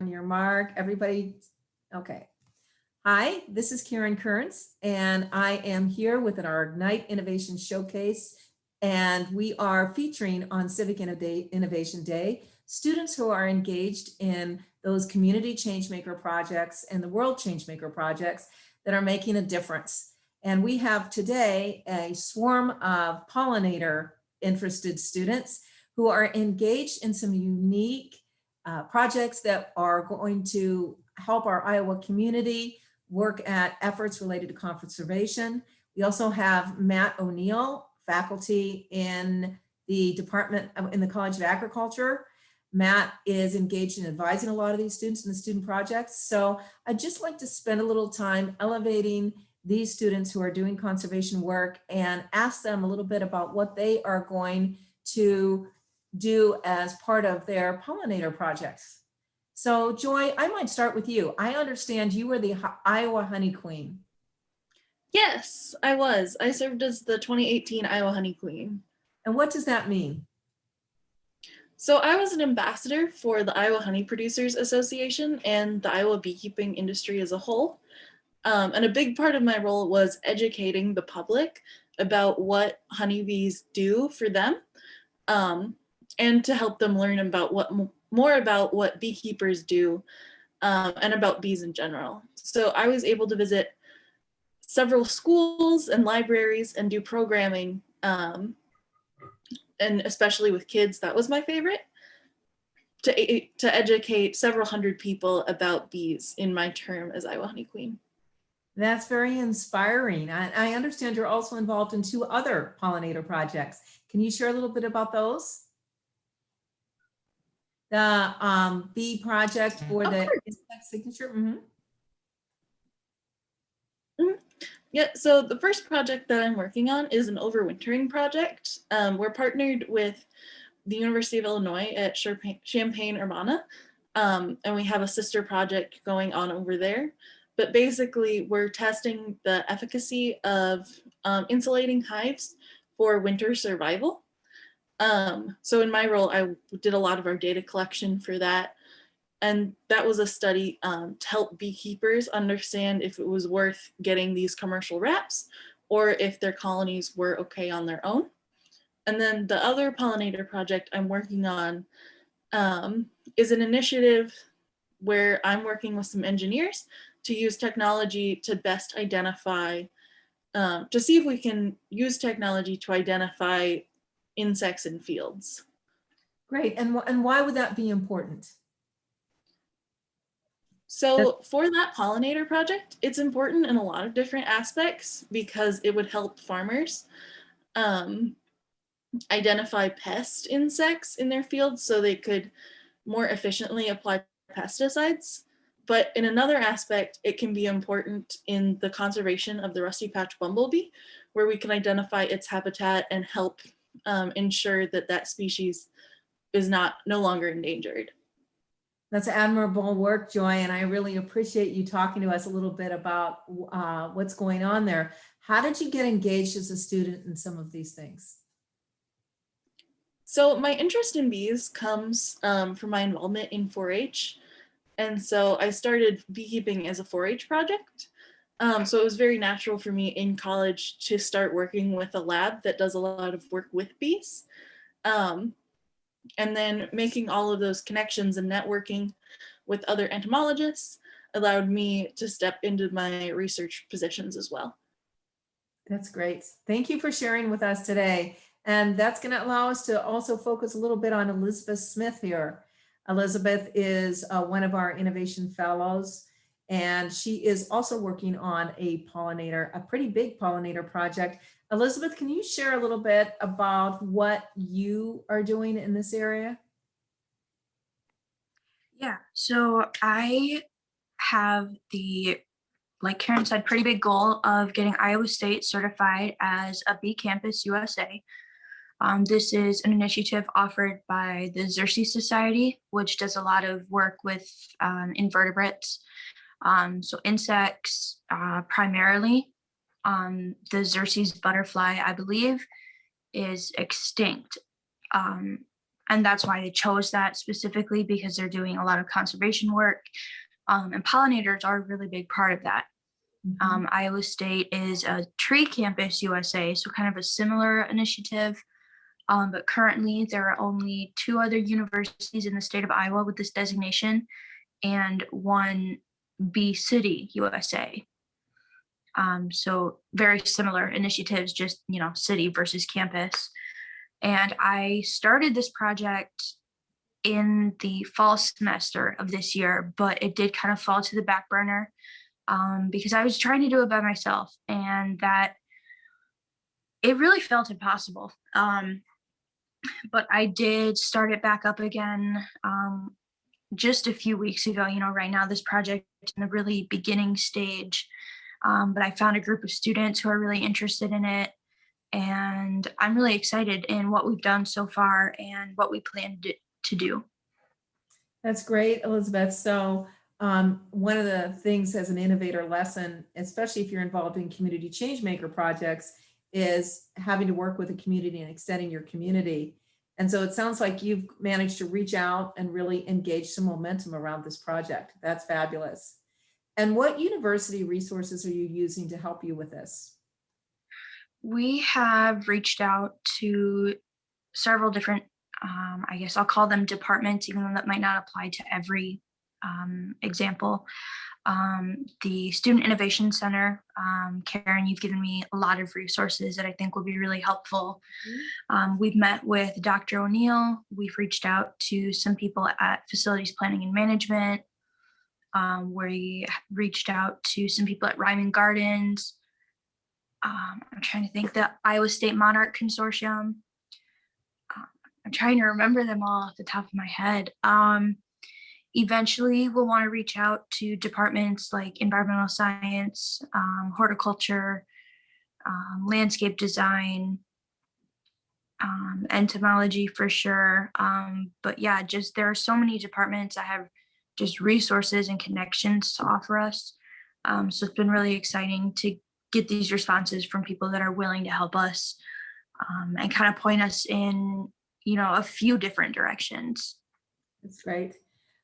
your mark, everybody. Okay. Hi, this is Karen Kearns, and I am here with our Ignite Innovation Showcase, and we are featuring on Civic Innovation Day students who are engaged in those community changemaker projects and the world changemaker projects that are making a difference. And we have today a swarm of pollinator interested students who are engaged in some unique projects that are going to help our Iowa community work at efforts related to conservation. We also have Matt O'Neill, faculty in the department in the College of Agriculture. Matt is engaged in advising a lot of these students in the student projects. So I'd just like to spend a little time elevating these students who are doing conservation work and ask them a little bit about what they are going to do as part of their pollinator projects. So Joy, I might start with you. I understand you were the Iowa Honey Queen. Yes, I was. I served as the 2018 Iowa Honey Queen. And what does that mean? So I was an ambassador for the Iowa Honey Producers Association and the Iowa beekeeping industry as a whole. And a big part of my role was educating the public about what honeybees do for them, and to help them learn about more about what beekeepers do, and about bees in general. So I was able to visit several schools and libraries and do programming, and especially with kids, that was my favorite, to educate several hundred people about bees in my term as Iowa Honey Queen. That's very inspiring. I understand you're also involved in 2 other pollinator projects. Can you share a little bit about those? The bee project for the insect signature. Yeah, so the first project that I'm working on is an overwintering project. We're partnered with the University of Illinois at Champaign-Urbana, and we have a sister project going on over there. But basically, we're testing the efficacy of insulating hives for winter survival. So in my role, I did a lot of our data collection for that. And that was a study to help beekeepers understand if it was worth getting these commercial wraps or if their colonies were okay on their own. And then the other pollinator project I'm working on is an initiative where I'm working with some engineers to use technology to best identify, to see if we can use technology to identify insects in fields. Great, and why would that be important? So for that pollinator project, it's important in a lot of different aspects because it would help farmers identify pest insects in their fields so they could more efficiently apply pesticides. But in another aspect, it can be important in the conservation of the rusty patch bumblebee, where we can identify its habitat and help ensure that that species is no longer endangered. That's admirable work, Joy, and I really appreciate you talking to us a little bit about what's going on there. How did you get engaged as a student in some of these things? So my interest in bees comes from my involvement in 4-H. And so I started beekeeping as a 4-H project. So it was very natural for me in college to start working with a lab that does a lot of work with bees. And then making all of those connections and networking with other entomologists allowed me to step into my research positions as well. That's great. Thank you for sharing with us today. And that's going to allow us to also focus a little bit on Elizabeth Smith here. Elizabeth is one of our innovation fellows, and she is also working on a pretty big pollinator project. Elizabeth, can you share a little bit about what you are doing in this area? Yeah, so I have like Karen said, pretty big goal of getting Iowa State certified as a Bee Campus USA. This is an initiative offered by the Xerces Society, which does a lot of work with invertebrates, so insects primarily. The Xerces butterfly, I believe, is extinct. And that's why they chose that specifically, because they're doing a lot of conservation work. And pollinators are a really big part of that. Iowa State is a tree campus USA, so kind of a similar initiative. But currently there are only 2 other universities in the state of Iowa with this designation and 1 bee city USA. So very similar initiatives, just, city versus campus. And I started this project in the fall semester of this year, but it did kind of fall to the back burner because I was trying to do it by myself, and that it really felt impossible. But I did start it back up again just a few weeks ago. Right now this project is in the really beginning stage, but I found a group of students who are really interested in it, and I'm really excited in what we've done so far and what we plan to do. That's great, Elizabeth. So one of the things as an innovator lesson, especially if you're involved in community change maker projects, is having to work with the community and extending your community. And so it sounds like you've managed to reach out and really engage some momentum around this project. That's fabulous. And what university resources are you using to help you with this? We have reached out to several different, I guess I'll call them departments, even though that might not apply to every example. The Student Innovation Center, Karen, you've given me a lot of resources that I think will be really helpful. We've met with Dr. O'Neill. We've reached out to some people at Facilities Planning and Management. We reached out to some people at Ryman Gardens. I'm trying to think, the Iowa State Monarch Consortium. I'm trying to remember them all off the top of my head. Eventually, we'll want to reach out to departments like environmental science, horticulture, landscape design, entomology for sure. But yeah, just there are so many departments that have just resources and connections to offer us. So it's been really exciting to get these responses from people that are willing to help us and kind of point us in, a few different directions. That's great.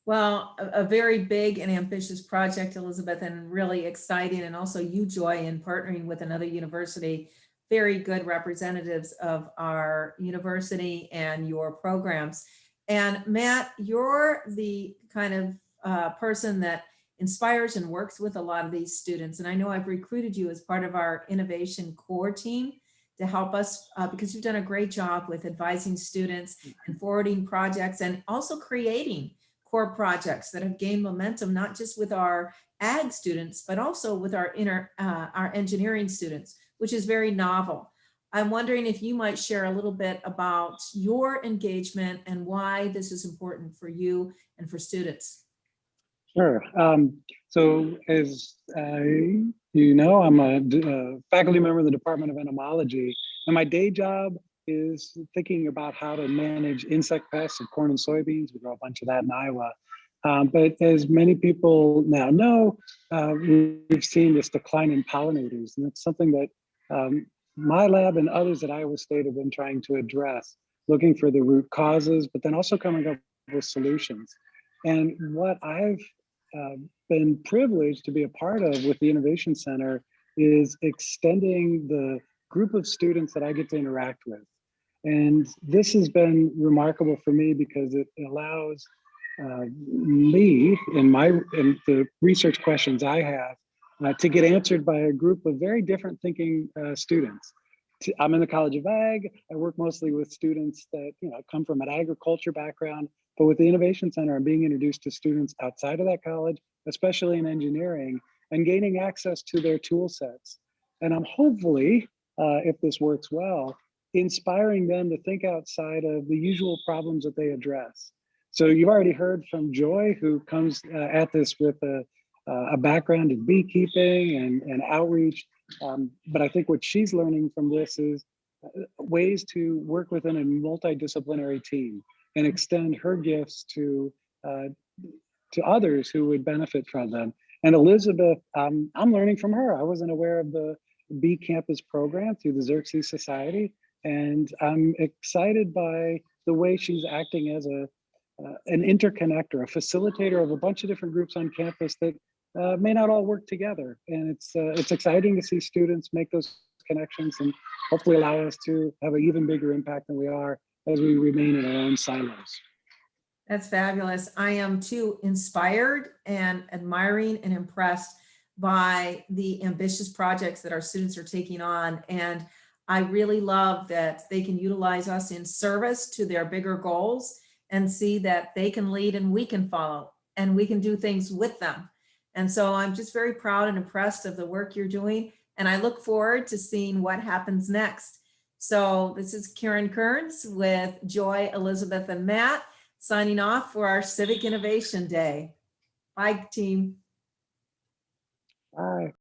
Well, a very big and ambitious project, Elizabeth, and really exciting. And also you, Joy, in partnering with another university, very good representatives of our university and your programs. And Matt, you're the kind of person that inspires and works with a lot of these students. And I know I've recruited you as part of our innovation core team to help us because you've done a great job with advising students and forwarding projects and also creating core projects that have gained momentum, not just with our ag students, but also with our engineering students, which is very novel. I'm wondering if you might share a little bit about your engagement and why this is important for you and for students. Sure. So as I'm a faculty member in the Department of Entomology, and my day job is thinking about how to manage insect pests of corn and soybeans. We grow a bunch of that in Iowa. But as many people now know, we've seen this decline in pollinators, and it's something that my lab and others at Iowa State have been trying to address, looking for the root causes, but then also coming up with solutions. And what I've been privileged to be a part of with the Innovation Center is extending the group of students that I get to interact with. And this has been remarkable for me because it allows me in the research questions I have to get answered by a group of very different thinking students. I'm in the College of Ag. I work mostly with students that come from an agriculture background, but with the Innovation Center, I'm being introduced to students outside of that college, especially in engineering, and gaining access to their tool sets. And I'm hopefully, if this works well, inspiring them to think outside of the usual problems that they address. So you've already heard from Joy, who comes at this with a background in beekeeping and outreach. But I think what she's learning from this is ways to work within a multidisciplinary team and extend her gifts to others who would benefit from them. And Elizabeth, I'm learning from her. I wasn't aware of the Bee Campus program through the Xerxes Society. And I'm excited by the way she's acting as an interconnector, a facilitator of a bunch of different groups on campus that may not all work together. And it's exciting to see students make those connections and hopefully allow us to have an even bigger impact than we are as we remain in our own silos. That's fabulous. I am too inspired and admiring and impressed by the ambitious projects that our students are taking on. And I really love that they can utilize us in service to their bigger goals and see that they can lead and we can follow and we can do things with them. And so I'm just very proud and impressed of the work you're doing. And I look forward to seeing what happens next. So this is Karen Kearns with Joy, Elizabeth, and Matt signing off for our Civic Innovation Day. Bye, team. Bye.